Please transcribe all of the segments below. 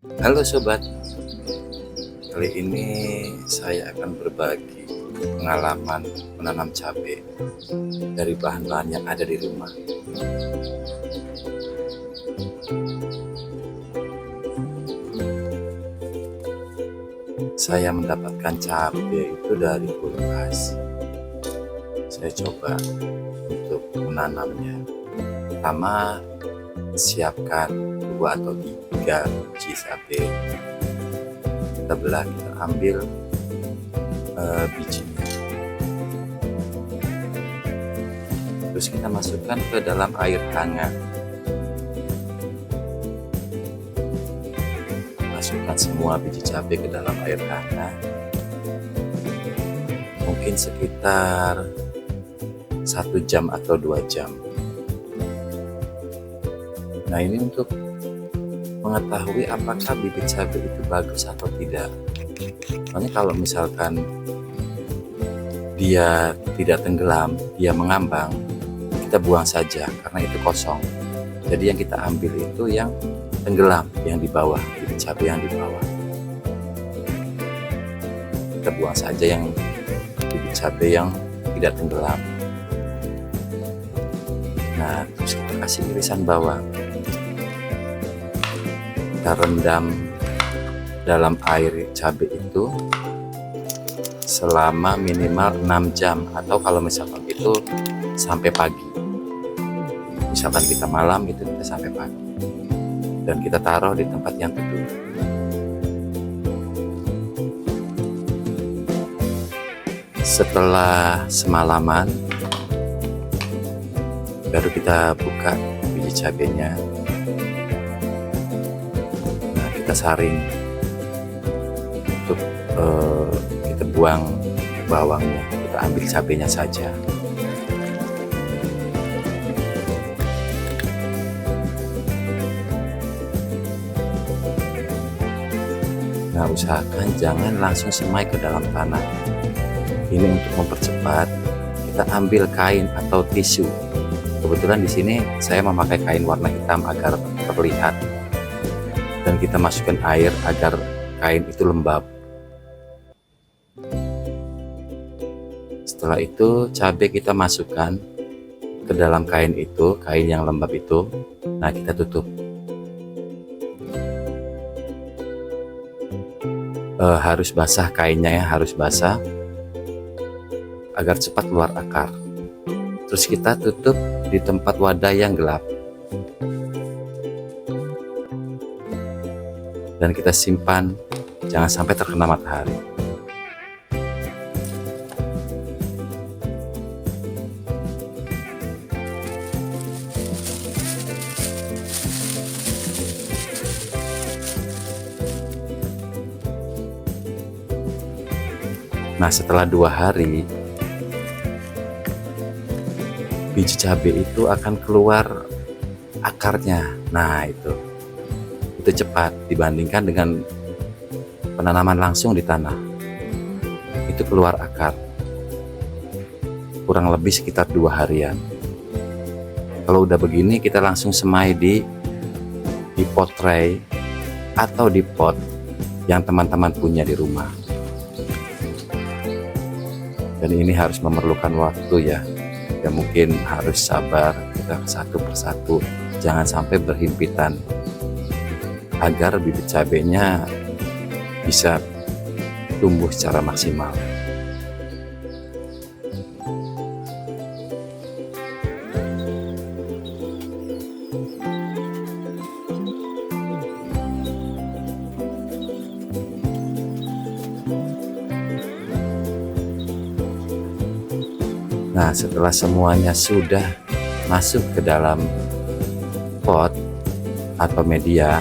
Halo sobat, kali ini saya akan berbagi pengalaman menanam cabai dari bahan-bahan yang ada di rumah. Saya mendapatkan cabai itu dari kulkas. Saya coba untuk menanamnya. Pertama, siapkan 2 atau 3 biji cabai. Kita belah, kita ambil bijinya, terus kita masukkan ke dalam air hangat. Masukkan semua biji cabai ke dalam air hangat, mungkin sekitar 1 jam atau 2 jam. Nah, ini untuk mengetahui apakah bibit cabai itu bagus atau tidak. Soalnya kalau misalkan dia tidak tenggelam, dia mengambang, kita buang saja karena itu kosong. Jadi yang kita ambil itu yang tenggelam, yang di bawah, bibit cabai yang di bawah. Kita buang saja yang bibit cabai yang tidak tenggelam. Nah, terus kita kasih irisan bawang. Kita rendam dalam air cabai itu selama minimal 6 jam, atau kalau misalkan itu sampai pagi. Misalkan kita malam itu kita sampai pagi, dan kita taruh di tempat yang teduh. Setelah semalaman baru kita buka biji cabainya. Nah, kita saring untuk kita buang bawangnya, kita ambil cabainya saja. Nah, usahakan jangan langsung semai ke dalam tanah. Ini untuk mempercepat, kita ambil kain atau tisu. Kebetulan di sini saya memakai kain warna hitam agar terlihat, dan kita masukkan air agar kain itu lembab. Setelah itu cabai kita masukkan ke dalam kain itu, kain yang lembab itu. Nah, kita tutup. Harus basah kainnya ya, harus basah agar cepat keluar akar. Terus kita tutup di tempat wadah yang gelap, dan kita simpan, jangan sampai terkena matahari. Nah, setelah 2 hari biji cabai itu akan keluar akarnya. Nah, itu cepat dibandingkan dengan penanaman langsung di tanah. Itu keluar akar kurang lebih sekitar 2 harian. Kalau udah begini, kita langsung semai di pot tray atau di pot yang teman-teman punya di rumah. Dan ini harus memerlukan waktu ya, mungkin harus sabar, kita satu persatu, jangan sampai berhimpitan, agar bibit cabainya bisa tumbuh secara maksimal. Nah, setelah semuanya sudah masuk ke dalam pot atau media,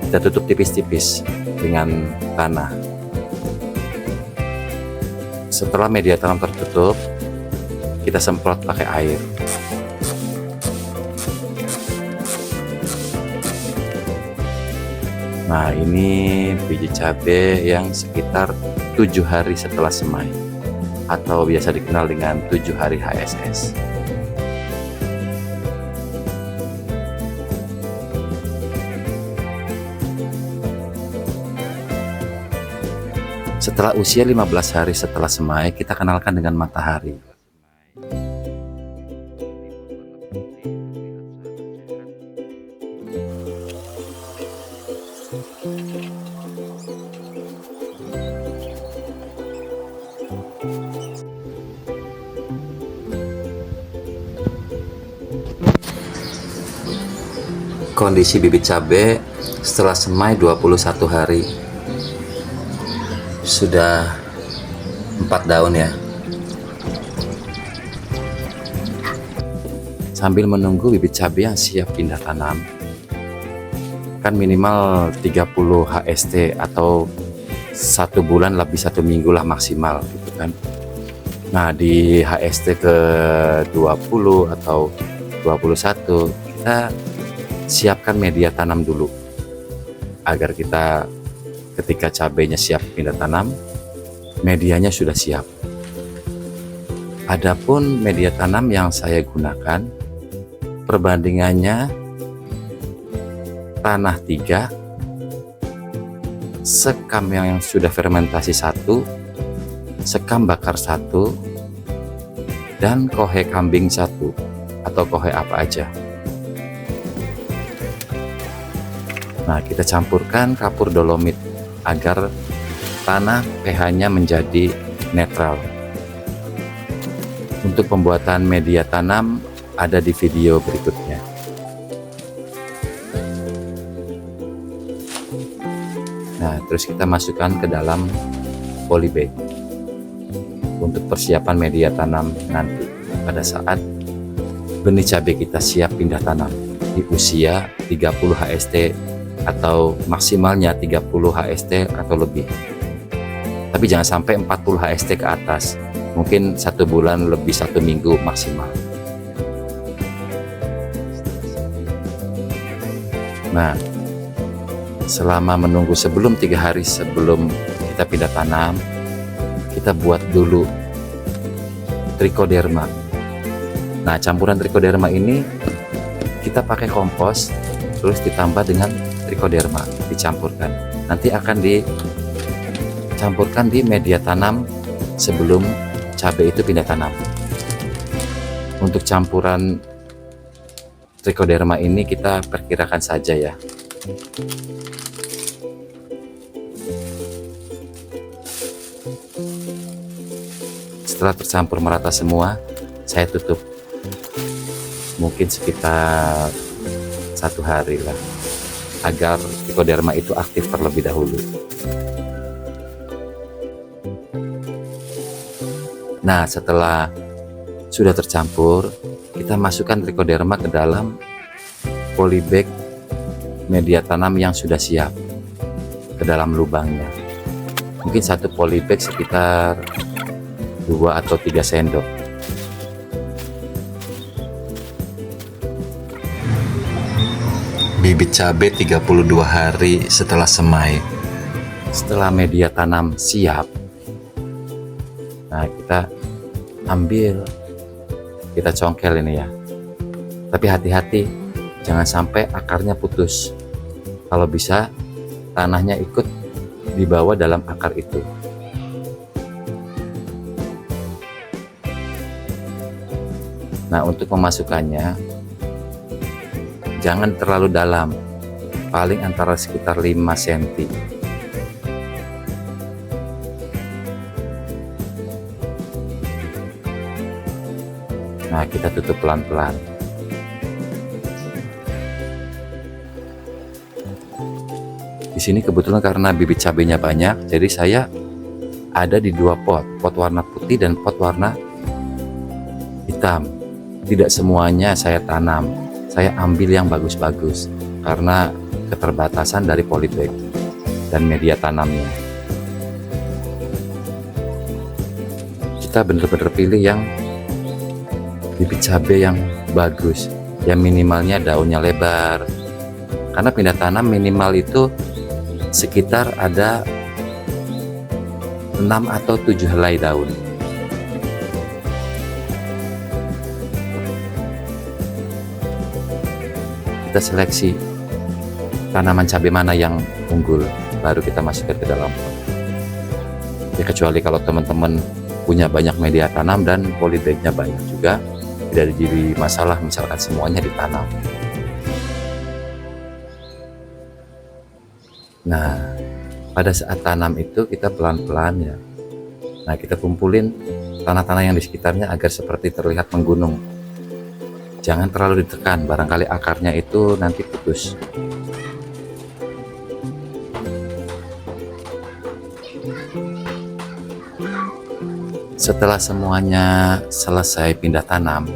kita tutup tipis-tipis dengan tanah. Setelah media tanam tertutup, kita semprot pakai air. Nah, ini biji cabai yang sekitar 7 hari setelah semai, atau biasa dikenal dengan 7 hari HSS. Setelah usia 15 hari setelah semai, kita kenalkan dengan matahari. Kondisi bibit cabai setelah semai 21 hari. Sudah 4 daun ya. Sambil menunggu bibit cabai yang siap pindah tanam, kan minimal 30 HST atau 1 bulan lebih 1 minggu lah maksimal gitu kan. Nah di HST ke 20 atau 21 kita siapkan media tanam dulu agar kita ketika cabainya siap pindah tanam, medianya sudah siap. Adapun media tanam yang saya gunakan, perbandingannya tanah 3, sekam yang sudah fermentasi 1, sekam bakar 1, dan kohe kambing 1 atau kohe apa aja. Nah, kita campurkan kapur dolomit agar tanah pH-nya menjadi netral. Untuk pembuatan media tanam ada di video berikutnya. Nah, terus kita masukkan ke dalam polybag untuk persiapan media tanam nanti pada saat benih cabai kita siap pindah tanam di usia 30 HST atau maksimalnya 30 HST atau lebih. Tapi jangan sampai 40 HST ke atas. Mungkin 1 bulan lebih 1 minggu maksimal. Nah, selama menunggu sebelum 3 hari sebelum kita pindah tanam, kita buat dulu trichoderma. Nah, campuran trichoderma ini kita pakai kompos terus ditambah dengan trichoderma, dicampurkan. Nanti akan dicampurkan di media tanam sebelum cabai itu pindah tanam. Untuk campuran trichoderma ini kita perkirakan saja ya. Setelah tercampur merata semua, saya tutup. Mungkin sekitar 1 hari lah, agar trichoderma itu aktif terlebih dahulu. Nah, setelah sudah tercampur, kita masukkan trichoderma ke dalam polybag media tanam yang sudah siap ke dalam lubangnya. Mungkin 1 polybag sekitar 2 atau 3 sendok. Bibit cabai 32 hari setelah semai. Setelah media tanam siap, nah kita ambil, kita congkel ini ya. Tapi hati-hati, jangan sampai akarnya putus. Kalau bisa, tanahnya ikut dibawa dalam akar itu. Nah, untuk memasukkannya, jangan terlalu dalam, paling antara sekitar 5 cm. Nah, kita tutup pelan-pelan. Di sini kebetulan karena bibit cabainya banyak, jadi saya ada di 2 pot warna putih dan pot warna hitam. Tidak semuanya saya tanam. Saya ambil yang bagus-bagus karena keterbatasan dari polybag dan media tanamnya. Kita benar-benar pilih yang bibit cabai yang bagus, yang minimalnya daunnya lebar. Karena pindah tanam minimal itu sekitar ada 6 atau 7 helai daun. Kita seleksi tanaman cabai mana yang unggul, baru kita masukkan ke dalam pot. Ya, kecuali kalau teman-teman punya banyak media tanam dan polybagnya banyak juga, tidak jadi masalah misalkan semuanya ditanam. Nah, pada saat tanam itu kita pelan-pelan ya. Nah, kita kumpulin tanah-tanah yang di sekitarnya agar seperti terlihat menggunung. Jangan terlalu ditekan, barangkali akarnya itu nanti putus. Setelah semuanya selesai pindah tanam,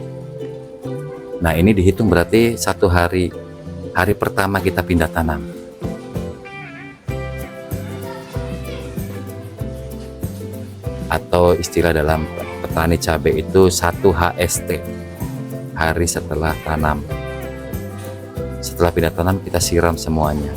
nah ini dihitung berarti 1 hari. Hari pertama kita pindah tanam. Atau istilah dalam petani cabai itu 1 HST, hari setelah tanam. Setelah pindah tanam kita siram semuanya.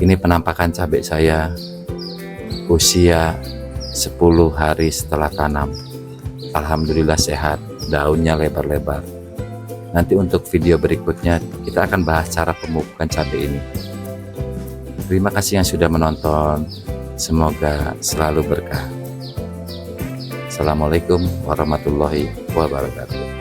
Ini penampakan cabai saya usia 10 hari setelah tanam. Alhamdulillah sehat, daunnya lebar-lebar. Nanti untuk video berikutnya kita akan bahas cara pemupukan cabai ini. Terima kasih yang sudah menonton. Semoga selalu berkah. Assalamualaikum warahmatullahi wabarakatuh.